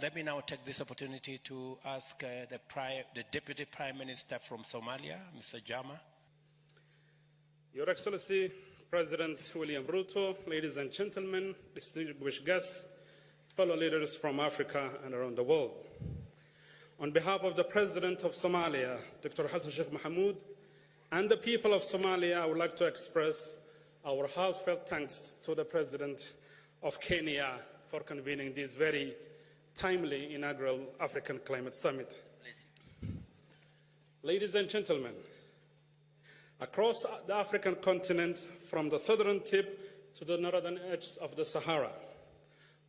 Let me now take this opportunity to ask the Deputy Prime Minister from Somalia, Mr. Jama. Your Excellency, President William Ruto, ladies and gentlemen, distinguished guests, fellow leaders from Africa and around the world. On behalf of the President of Somalia, Dr. Hassan Sheikh Mohamud, and the people of Somalia, I would like to express our heartfelt thanks to the President of Kenya for convening this very timely inaugural African Climate Summit. Ladies and gentlemen, across the African continent, from the southern tip to the northern edge of the Sahara,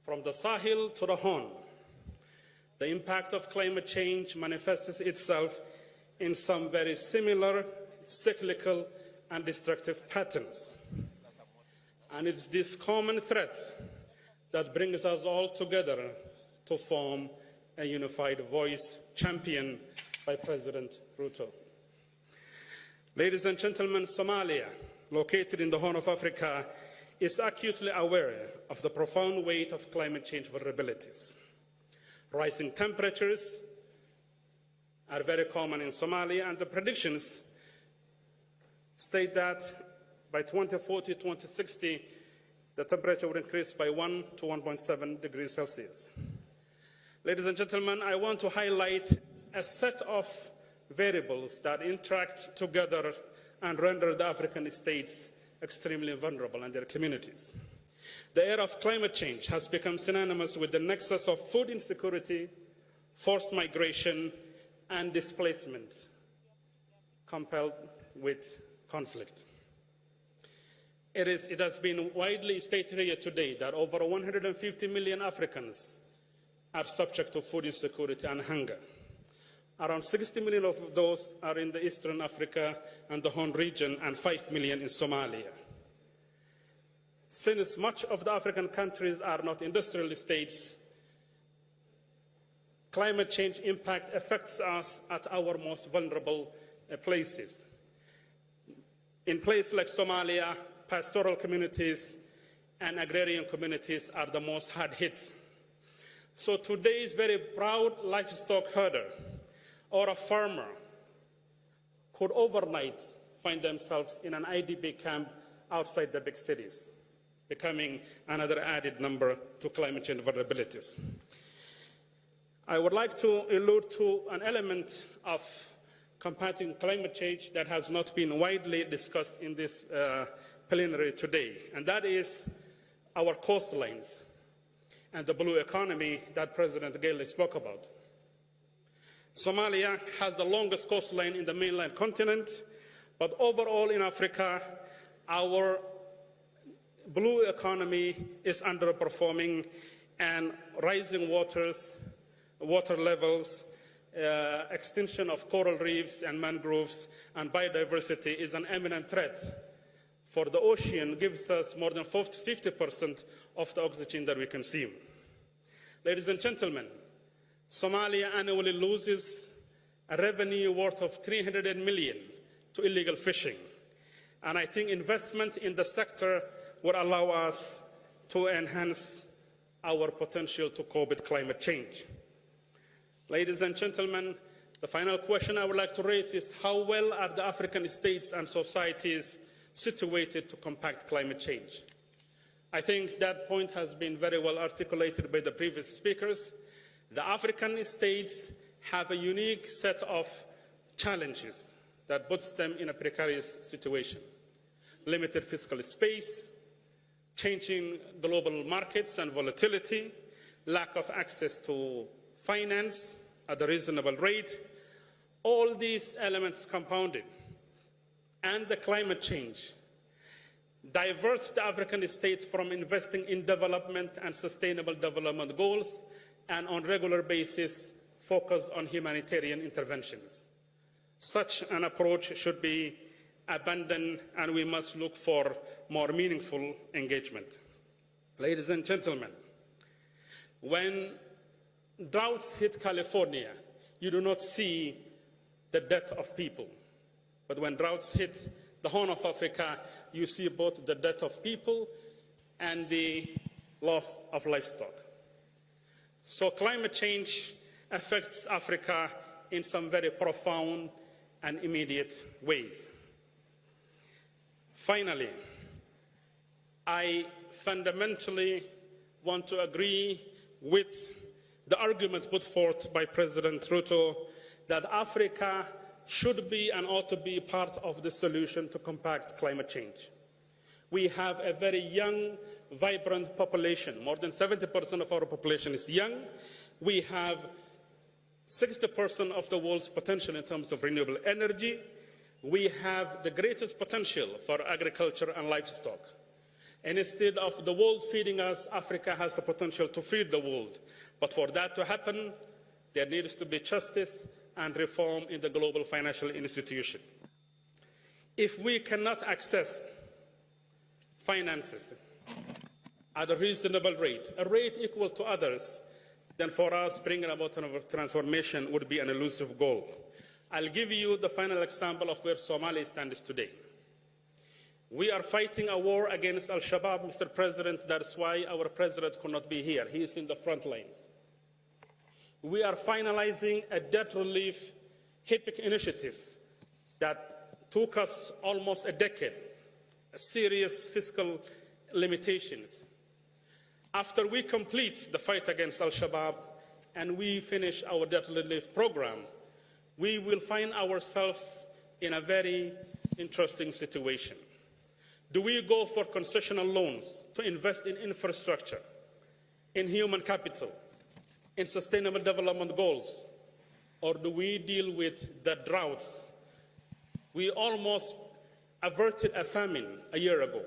from the Sahel to the Horn, the impact of climate change manifests itself in some very similar, cyclical, and destructive patterns. And it's this common threat that brings us all together to form a unified voice championed by President Ruto. Ladies and gentlemen, Somalia, located in the Horn of Africa, is acutely aware of the profound weight of climate change vulnerabilities. Rising temperatures are very common in Somalia, and the predictions state that by 2040, 2060, the temperature will increase by 1 to 1.7 degrees Celsius. Ladies and gentlemen, I want to highlight a set of variables that interact together and render the African states extremely vulnerable and their communities. The era of climate change has become synonymous with the nexus of food insecurity, forced migration, and displacement, coupled with conflict. It has been widely stated here today that over 150 million Africans are subject to food insecurity and hunger. Around 60 million of those are in the Eastern Africa and the Horn region, and 5 million in Somalia. Since much of the African countries are not industrial states, climate change impact affects us at our most vulnerable places. In places like Somalia, pastoral communities and agrarian communities are the most hard hit. So today's very proud livestock herder or a farmer could overnight find themselves in an IDP camp outside the big cities, becoming another added number to climate change vulnerabilities. I would like to allude to an element of combating climate change that has not been widely discussed in this plenary today, and that is our coastlines and the blue economy that President Gailey spoke about. Somalia has the longest coastline in the mainland continent, but overall in Africa, our blue economy is underperforming, and rising water levels, extinction of coral reefs and mangroves, and biodiversity is an imminent threat. For the ocean gives us more than 50% of the oxygen that we consume. Ladies and gentlemen, Somalia annually loses a revenue worth of 300 million to illegal fishing. And I think investment in the sector would allow us to enhance our potential to cope with climate change. Ladies and gentlemen, the final question I would like to raise is how well are the African states and societies situated to combat climate change? I think that point has been very well articulated by the previous speakers. The African states have a unique set of challenges that puts them in a precarious situation. Limited fiscal space, changing global markets and volatility, lack of access to finance at a reasonable rate, all these elements compounded, and the climate change divert the African states from investing in development and sustainable development goals, and on a regular basis focus on humanitarian interventions. Such an approach should be abandoned, and we must look for more meaningful engagement. Ladies and gentlemen, when droughts hit California, you do not see the death of people. But when droughts hit the Horn of Africa, you see both the death of people and the loss of livestock. So climate change affects Africa in some very profound and immediate ways. Finally, I fundamentally want to agree with the argument put forth by President Ruto that Africa should be and ought to be part of the solution to combat climate change. We have a very young, vibrant population. More than 70% of our population is young. We have 60% of the world's potential in terms of renewable energy. We have the greatest potential for agriculture and livestock. And instead of the world feeding us, Africa has the potential to feed the world. But for that to happen, there needs to be justice and reform in the global financial institution. If we cannot access finances at a reasonable rate, a rate equal to others, then for us bringing about a transformation would be an elusive goal. I'll give you the final example of where Somalia stands today. We are fighting a war against al-Shabaab, Mr. President. That's why our president could not be here. He is in the front lines. We are finalizing a debt relief HIPC initiative that took us almost a decade, serious fiscal limitations. After we complete the fight against al-Shabaab and we finish our debt relief program, we will find ourselves in a very interesting situation. Do we go for concessional loans to invest in infrastructure, in human capital, in sustainable development goals? Or do we deal with the droughts? We almost averted a famine a year ago.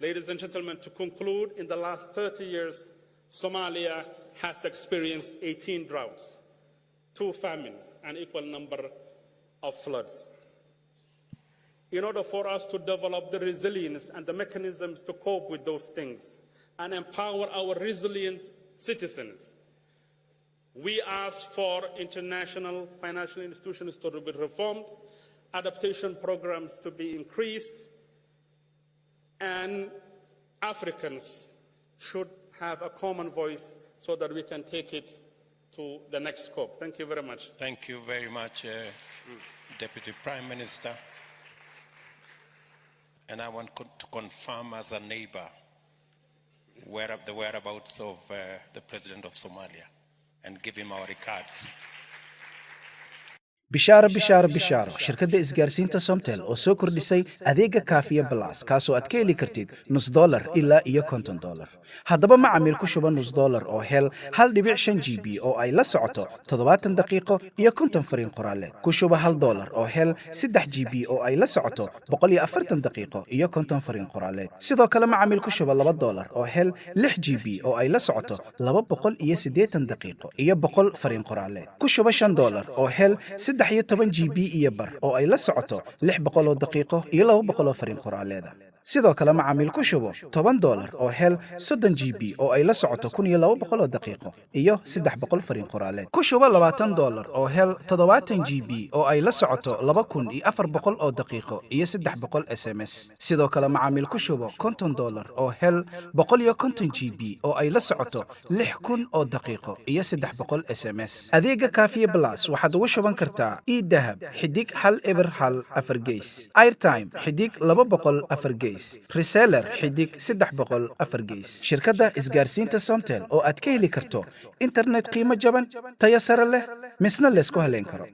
Ladies and gentlemen, to conclude, in the last 30 years, Somalia has experienced 18 droughts, 2 famines, an equal number of floods. In order for us to develop the resilience and the mechanisms to cope with those things and empower our resilient citizens, we ask for international financial institutions to be reformed, adaptation programs to be increased, and Africans should have a common voice so that we can take it to the next scope. Thank you very much. Thank you very much, Deputy Prime Minister. And I want to confirm as a neighbor the whereabouts of the President of Somalia and give him our regards. bishaaro shirkadda isgaarsiinta Somtel oo soo kordhisay adeega kaafiya plus kaasoo aad ka heli kartid $0.5 ilaa iyo $50. haddaba macaamiil ku shuba $0.5 oo hel 1.5 GB oo ay la socoto 70 daqiiqo iyo 50 fariin qoraaleed ku shuba $1 oo hel 3 GB oo ay la socoto 140 daqiiqo iyo 50 fariin qoraaleed sidoo kale macaamiil ku shuba $2 oo hel 6 GB oo ay la socoto 280 daqiiqo iyo 100 fariin qoraaleed ku shuba $5 oo hel 13 GB iyo bar oo ay la socoto 600 daqiiqo iyo 200 fariin qoraaleeda sidoo kale macaamiil ku shubo $10 oo hel 30 GB oo ay la socoto 1200 daqiiqo iyo 300 fariin qoraaleed ku shubo $20 oo hel 70 GB oo ay la socoto 2400 oo daqiiqo iyo 300 SMS sidoo kale macaamiil ku shubo $50 oo hel 150 GB oo ay la socoto 6000 oo daqiiqo iyo 300 SMS adeega kaafiye plus waxaad ugu shuban kartaa idahab xidig 1 4 gees airtime xidig 200 4 gees reseller xidig 300 4 gees shirkadda isgaarsiinta Somtel oo aad ka heli karto internet qiimo jaban tayo sare leh misna la isku haleyn karo